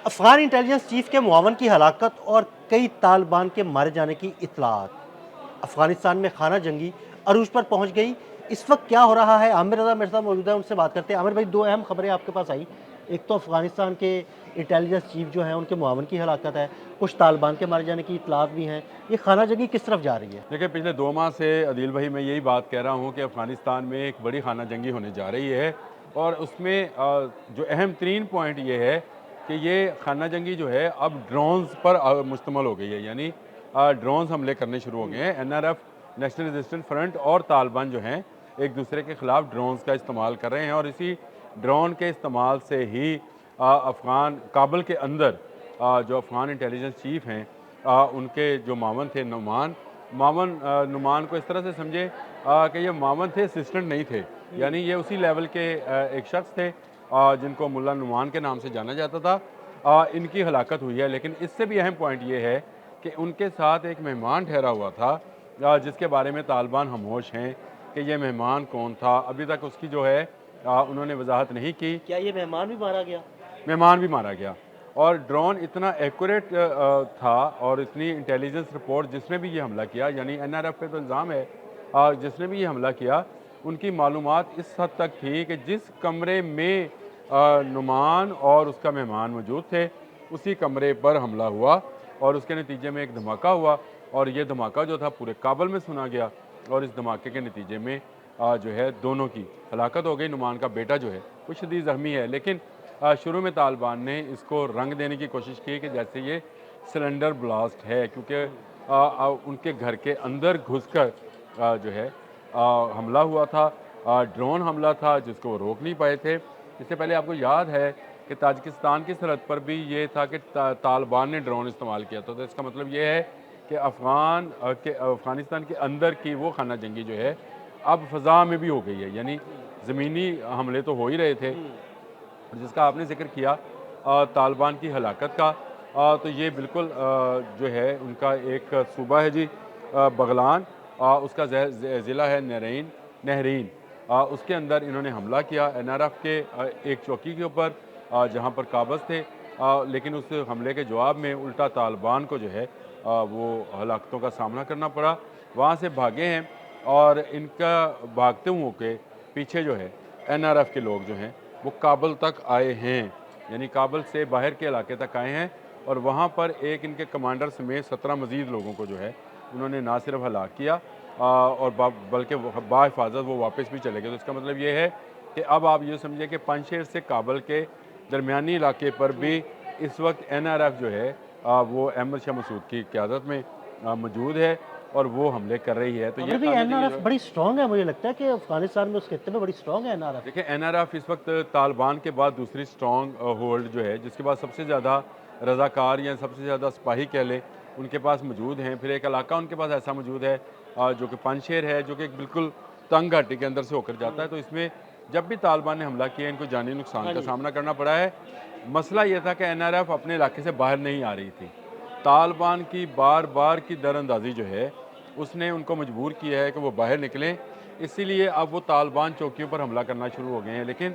Afghan intelligence chief के मुआवन की हलाकत और कई तालिबान के मारे जाने की इत्तलात। अफ़गानिस्तान में खाना जंगी अरूज पर पहुंच गई। इस वक्त क्या हो रहा है, आमिर रज़ा मेरे साथ मौजूद है, उनसे बात करते हैं। आमिर भाई, दो अहम खबरें आपके पास आई। एक तो अफ़गानिस्तान के इंटेलिजेंस चीफ जो हैं उनके मुआवन की हलाकत है, कुछ तालिबान के मारे जाने की इत्तलात भी हैं। ये खाना जंगी किस तरफ जा रही है? देखिए, पिछले 2 माह से अदील भाई मैं यही बात कह रहा हूँ कि अफ़गानिस्तान में एक बड़ी खाना जंगी होने जा रही है और उसमें जो अहम तरीन पॉइंट ये है कि ये खाना जंगी जो है अब ड्रोन्स पर मुश्तमल हो गई है। यानी ड्रोन्स हमले करने शुरू हो गए हैं। एनआरएफ, नेशनल रेजिस्टेंस फ्रंट और तालिबान जो हैं एक दूसरे के ख़िलाफ़ ड्रोन्स का इस्तेमाल कर रहे हैं और इसी ड्रोन के इस्तेमाल से ही अफ़गान काबुल के अंदर जो अफ़गान इंटेलिजेंस चीफ़ हैं उनके जो मामन थे नुमान को इस तरह से समझे कि ये मामन थे, असिस्टेंट नहीं थे। यानी ये उसी लेवल के एक शख्स थे जिनको मुल्ला नुमान के नाम से जाना जाता था। इनकी हलाकत हुई है, लेकिन इससे भी अहम पॉइंट ये है कि उनके साथ एक मेहमान ठहरा हुआ था जिसके बारे में तालिबान खामोश हैं कि ये मेहमान कौन था। अभी तक उसकी जो है उन्होंने वजाहत नहीं की। क्या ये मेहमान भी मारा गया? मेहमान भी मारा गया और ड्रोन इतना एक्यूरेट था और इतनी इंटेलिजेंस रिपोर्ट जिसने भी ये हमला किया, यानी एनआरएफ पे तो इल्ज़ाम है, जिसने भी ये हमला किया उनकी मालूमात इस हद तक थी कि जिस कमरे में नुमान और उसका मेहमान मौजूद थे उसी कमरे पर हमला हुआ और उसके नतीजे में एक धमाका हुआ और ये धमाका जो था पूरे काबुल में सुना गया और इस धमाके के नतीजे में जो है दोनों की हलाकत हो गई। नुमान का बेटा जो है वो शदीद ज़ख्मी है, लेकिन शुरू में तालिबान ने इसको रंग देने की कोशिश की कि जैसे ये सिलेंडर ब्लास्ट है, क्योंकि उनके घर के अंदर घुसकर जो है हमला हुआ था। ड्रोन हमला था जिसको वो रोक नहीं पाए थे। इससे पहले आपको याद है कि ताजिकिस्तान की सरहद पर भी ये था कि तालिबान ने ड्रोन इस्तेमाल किया था। तो इसका मतलब ये है कि अफ़गानिस्तान के अंदर की वो खाना जंगी जो है अब फ़ज़ा में भी हो गई है। यानी ज़मीनी हमले तो हो ही रहे थे, जिसका आपने ज़िक्र किया तालिबान की हलाकत का। तो ये बिल्कुल जो है उनका एक सूबा है जी, बगलान, उसका ज़िला है नहरीन। उसके अंदर इन्होंने हमला किया एनआरएफ के एक चौकी के ऊपर जहाँ पर काबज़ थे, लेकिन उस हमले के जवाब में उल्टा तालिबान को जो है वो हलाकतों का सामना करना पड़ा। वहाँ से भागे हैं और इनका भागते हुए के पीछे जो है एनआरएफ के लोग जो हैं वो काबुल तक आए हैं, यानी काबुल से बाहर के इलाके तक आए हैं और वहाँ पर एक इनके कमांडर समेत 17 मज़ीद लोगों को जो है उन्होंने ना सिर्फ हलाक किया और बल्कि बाहिफाजत वो वापस भी चले गए। तो इसका मतलब ये है कि अब आप ये समझिए कि पंजशेर से काबुल के दरमियानी इलाके पर भी इस वक्त एनआरएफ जो है वो अहमद शाह मसूद की क़यादत में मौजूद है और वो हमले कर रही है। तो ये आमिर भाई, एनआरएफ बड़ी स्ट्रॉन्ग है, मुझे लगता है कि अफ़गानिस्तान में उस खित्ते में बड़ी स्ट्रॉन्ग है एनआरएफ। देखिए, एनआरएफ इस वक्त तालिबान के बाद दूसरी स्ट्रॉन्ग होल्ड जो है, जिसके बाद सबसे ज़्यादा रज़ाकार या सबसे ज़्यादा सिपाही कह लें उनके पास मौजूद हैं। फिर एक इलाका उनके पास ऐसा मौजूद है जो कि पंजशेर है, जो कि एक बिल्कुल तंग घाटी के अंदर से होकर जाता है। तो इसमें जब भी तालिबान ने हमला किया इनको जानी नुकसान हाँ का जी। सामना करना पड़ा है। मसला ये था कि एनआरएफ अपने इलाके से बाहर नहीं आ रही थी। तालिबान की बार बार की दरअंदाजी जो है उसने उनको मजबूर किया है कि वो बाहर निकलें। इसीलिए अब वो तालिबान चौकियों पर हमला करना शुरू हो गए हैं। लेकिन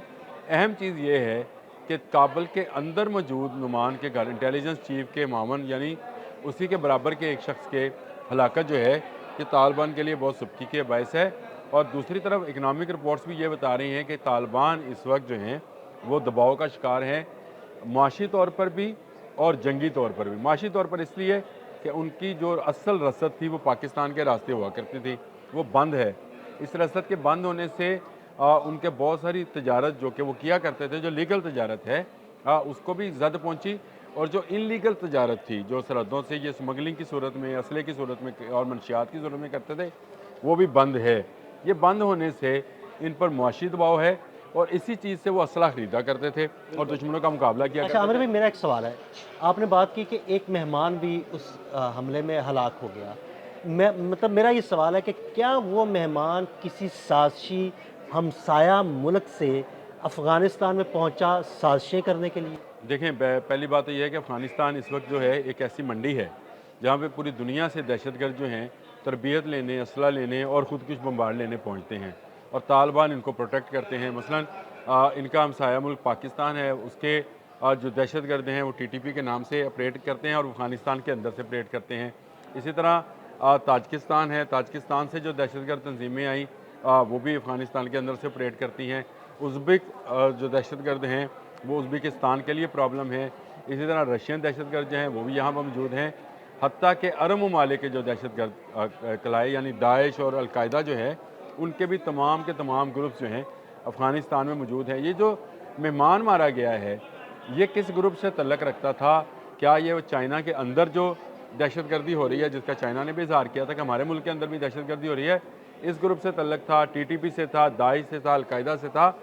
अहम चीज़ ये है कि काबुल के अंदर मौजूद नुमान के घर इंटेलिजेंस चीफ के मामन, यानी उसी के बराबर के एक शख्स के हलाकत जो है कि तालिबान के लिए बहुत सबकी के बायस है। और दूसरी तरफ इकनॉमिक रिपोर्ट्स भी ये बता रही हैं कि तालिबान इस वक्त जो हैं वो दबाव का शिकार हैं, माशी तौर पर भी और जंगी तौर पर भी। माशी तौर पर इसलिए कि उनकी जो असल रसद थी वो पाकिस्तान के रास्ते हुआ करती थी, वो बंद है। इस रसद के बंद होने से उनके बहुत सारी तजारत जो कि वो किया करते थे, जो लीगल तजारत है उसको भी ज़द पहुँची और जो इनलीगल तजारत थी, जो सरहदों से ये स्मगलिंग की सूरत में, असले की सूरत में और मनशियात की सूरत में करते थे, वो भी बंद है। ये बंद होने से इन पर मुआशी दबाव है और इसी चीज़ से वो असला ख़रीदा करते थे और दुश्मनों का मुकाबला किया अच्छा करते आमिर थे। भाई, मेरा एक सवाल है। आपने बात की कि एक मेहमान भी उस हमले में हलाक हो गया। मैं मतलब मेरा ये सवाल है कि क्या वो मेहमान किसी साज़िशी हमसाया मुल्क से अफ़गानिस्तान में पहुंचा साज़िशें करने के लिए? देखें, पहली बात तो ये है कि अफ़गानिस्तान इस वक्त जो है एक ऐसी मंडी है जहाँ पे पूरी दुनिया से दहशतगर्द जो हैं तरबियत लेने, असला लेने और ख़ुद कुछ बम्बार लेने पहुँचते हैं और तालिबान इनको प्रोटेक्ट करते हैं। मसलन इनका हमसाया मुल्क पाकिस्तान है, उसके जो दहशतगर्द हैं वो टीटीपी के नाम से ऑपरेट करते हैं और अफ़गानिस्तान के अंदर से ऑपरेट करते हैं। इसी तरह ताजिकिस्तान है, ताजिकिस्तान से जो दहशतगर्द तंजीमें आई वो भी अफ़गानिस्तान के अंदर से ऑपरेट करती हैं। उज़्बेक जो दहशतगर्द हैं वो उज़्बेकिस्तान के लिए प्रॉब्लम है। इसी तरह रशियन दहशतगर्द जो हैं वो भी यहाँ पर मौजूद हैं। हत्ता के अरब ममालिक के जो दहशतगर्द कलाए यानी दाइश और अलकायदा जो है उनके भी तमाम के तमाम ग्रुप्स जो हैं अफ़गानिस्तान में मौजूद हैं। ये जो मेहमान मारा गया है ये किस ग्रुप से तल्लक रखता था? क्या ये चाइना के अंदर जो दहशतगर्दी हो रही है, जिसका चाइना ने भी इजहार किया था कि हमारे मुल्क के अंदर भी दहशतगर्दी हो रही है, इस ग्रुप से तल्लक था, टीटीपी से था, दाइश से था, अलकायदा से था?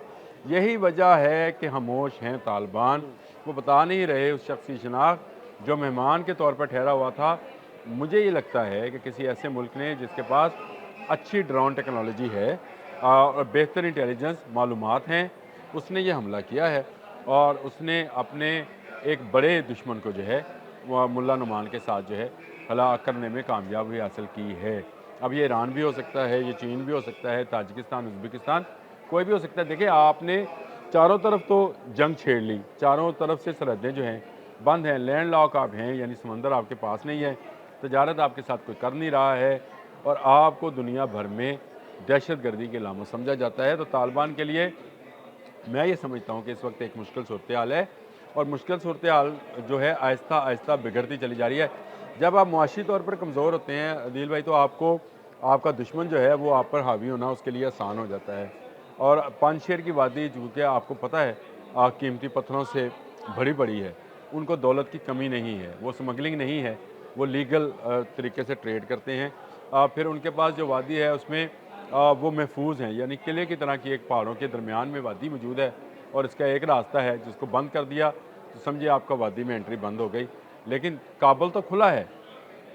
यही वजह है कि खामोश हैं तालिबान। वो बता नहीं रहे उस शख्स की शनाख्त जो मेहमान के तौर पर ठहरा हुआ था। मुझे ये लगता है कि किसी ऐसे मुल्क ने जिसके पास अच्छी ड्रोन टेक्नोलॉजी है और बेहतर इंटेलिजेंस मालूमात हैं, उसने ये हमला किया है और उसने अपने एक बड़े दुश्मन को जो है वह मुल्ला नुमान के साथ जो है हलाक करने में कामयाबी हासिल की है। अब ये ईरान भी हो सकता है, ये चीन भी हो सकता है, ताजिकिस्तान, उज़्बेकिस्तान, कोई भी हो सकता है। देखिए आपने चारों तरफ तो जंग छेड़ ली, चारों तरफ से सरहदें जो हैं बंद हैं, लैंड लॉक आप हैं यानी समंदर आपके पास नहीं है, तजारत आपके साथ कोई कर नहीं रहा है और आपको दुनिया भर में दहशतगर्दी के लामो समझा जाता है। तो तालिबान के लिए मैं ये समझता हूँ कि इस वक्त एक मुश्किल सूरत हाल है और मुश्किल सूरत हाल जो है आहिस्ता आहिस्ता बिगड़ती चली जा रही है। जब आप मुआशी तौर पर कमज़ोर होते हैं अदील भाई, तो आपको आपका दुश्मन जो है वो आप पर हावी होना उसके लिए आसान हो जाता है। और पानशेर की वादी चूँकि आपको पता है कीमती पत्थरों से भरी पड़ी है, उनको दौलत की कमी नहीं है, वो स्मगलिंग नहीं है, वो लीगल तरीके से ट्रेड करते हैं। फिर उनके पास जो वादी है उसमें वो महफूज हैं, यानी किले की तरह की एक पहाड़ों के दरमियान में वादी मौजूद है और इसका एक रास्ता है, जिसको बंद कर दिया तो समझिए आपका वादी में एंट्री बंद हो गई। लेकिन काबुल तो खुला है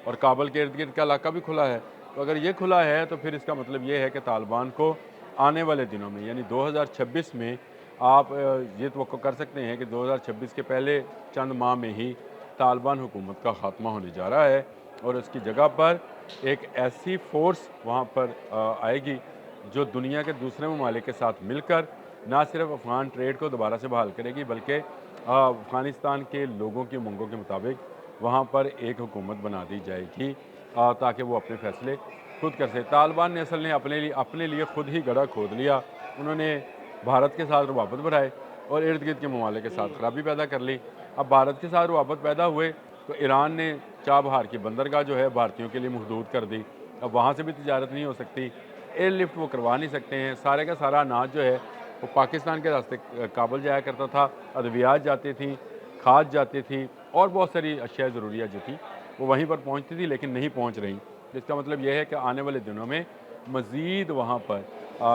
और काबुल के इर्द गिर्द का इलाका भी खुला है। तो अगर ये खुला है तो फिर इसका मतलब ये है कि तालिबान को आने वाले दिनों में यानी 2026 में आप ये तवक्को कर सकते हैं कि 2026 के पहले चंद माह में ही तालिबान हुकूमत का ख़ात्मा होने जा रहा है और उसकी जगह पर एक ऐसी फ़ोर्स वहाँ पर आएगी जो दुनिया के दूसरे ममालिक के साथ मिलकर ना सिर्फ अफ़गान ट्रेड को दोबारा से बहाल करेगी बल्कि अफ़गानिस्तान के लोगों की उमंगों के मुताबिक वहाँ पर एक हुकूमत बना दी जाएगी ताकि वो अपने फ़ैसले खुद कर सके। तालिबान ने असल ने अपने लिए खुद ही गड्ढा खोद लिया। उन्होंने भारत के साथ रवाबत बढ़ाए और इर्द गिर्द के ममालिक के साथ खराबी पैदा कर ली। अब भारत के साथ रवाबत पैदा हुए तो ईरान ने चाबहार की बंदरगाह जो है भारतीयों के लिए महदूद कर दी। अब वहाँ से भी तिजारत नहीं हो सकती, एयरलिफ्ट वो करवा नहीं सकते हैं। सारे का सारा अनाज जो है वो पाकिस्तान के रास्ते काबुल जाया करता था, अद्वियात जाती थी, खाद जाती थी और बहुत सारी अशिया ज़रूरिया जो थी वो वहीं पर पहुँचती थी लेकिन नहीं पहुँच रही। इसका मतलब यह है कि आने वाले दिनों में मज़ीद वहाँ पर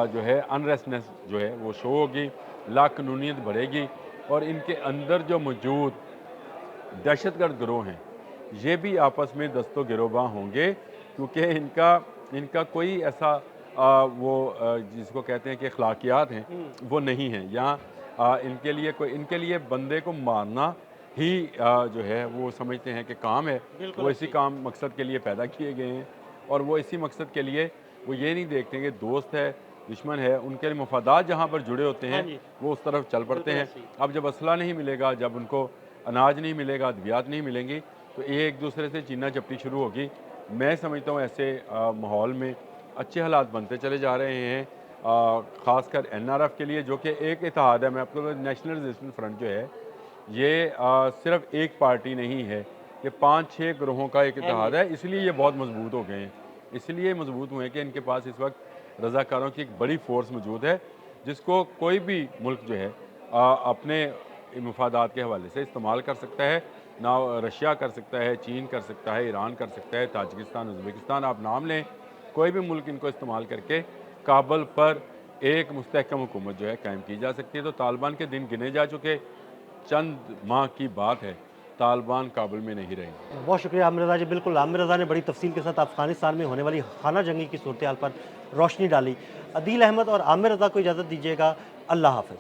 जो है अनरेस्टनेस जो है वो शो होगी, लाकानूनीयत बढ़ेगी और इनके अंदर जो मौजूद दहशतगर्द गिरोह हैं ये भी आपस में दस्तो गिरोबां होंगे क्योंकि इनका कोई ऐसा जिसको कहते हैं कि अखलाकियात हैं वो नहीं है। यहाँ इनके लिए बंदे को मारना ही जो है वो समझते हैं कि काम है, वो इसी काम मकसद के लिए पैदा किए गए हैं और वो इसी मकसद के लिए वो ये नहीं देखते कि दोस्त है दुश्मन है, उनके मफादात जहाँ पर जुड़े होते हैं वो उस तरफ चल पड़ते हैं। अब जब असला नहीं मिलेगा, जब उनको अनाज नहीं मिलेगा, अद्वियात नहीं मिलेंगी तो ये एक दूसरे से चीना चपटी शुरू होगी। मैं समझता हूँ ऐसे माहौल में अच्छे हालात बनते चले जा रहे हैं, ख़ासकर NRF के लिए जो कि एक इत्तेहाद है। मैं आपको नेशनल रेजिस्टेंस फ्रंट जो है ये सिर्फ एक पार्टी नहीं है, ये 5-6 ग्रोहों का एक इत्तेहाद है, इसलिए ये बहुत मजबूत हो गए हैं। इसलिए मजबूत हुए कि इनके पास इस वक्त रज़ाकारों की एक बड़ी फ़ोर्स मौजूद है जिसको कोई भी मुल्क जो है अपने मफादात के हवाले से इस्तेमाल कर सकता है। ना रशिया कर सकता है, चीन कर सकता है, ईरान कर सकता है, ताजिकिस्तान, उज़्बेकिस्तान, आप नाम लें, कोई भी मुल्क इनको इस्तेमाल करके काबुल पर एक मुस्तहकम हुकूमत जो है कायम की जा सकती है। तो तालिबान के दिन गिने जा चुके, चंद माह की बात है, तालिबान काबुल में नहीं रहेंगे। बहुत शुक्रिया आमिर रज़ा जी। बिल्कुल, आमिर रज़ा ने बड़ी तफसील के साथ अफ़गानिस्तान में होने वाली खाना जंगी की सूरत हाल पर रोशनी डाली। अदील अहमद और आमिर रज़ा को इजाज़त दीजिएगा। अल्लाह हाफ़िज़।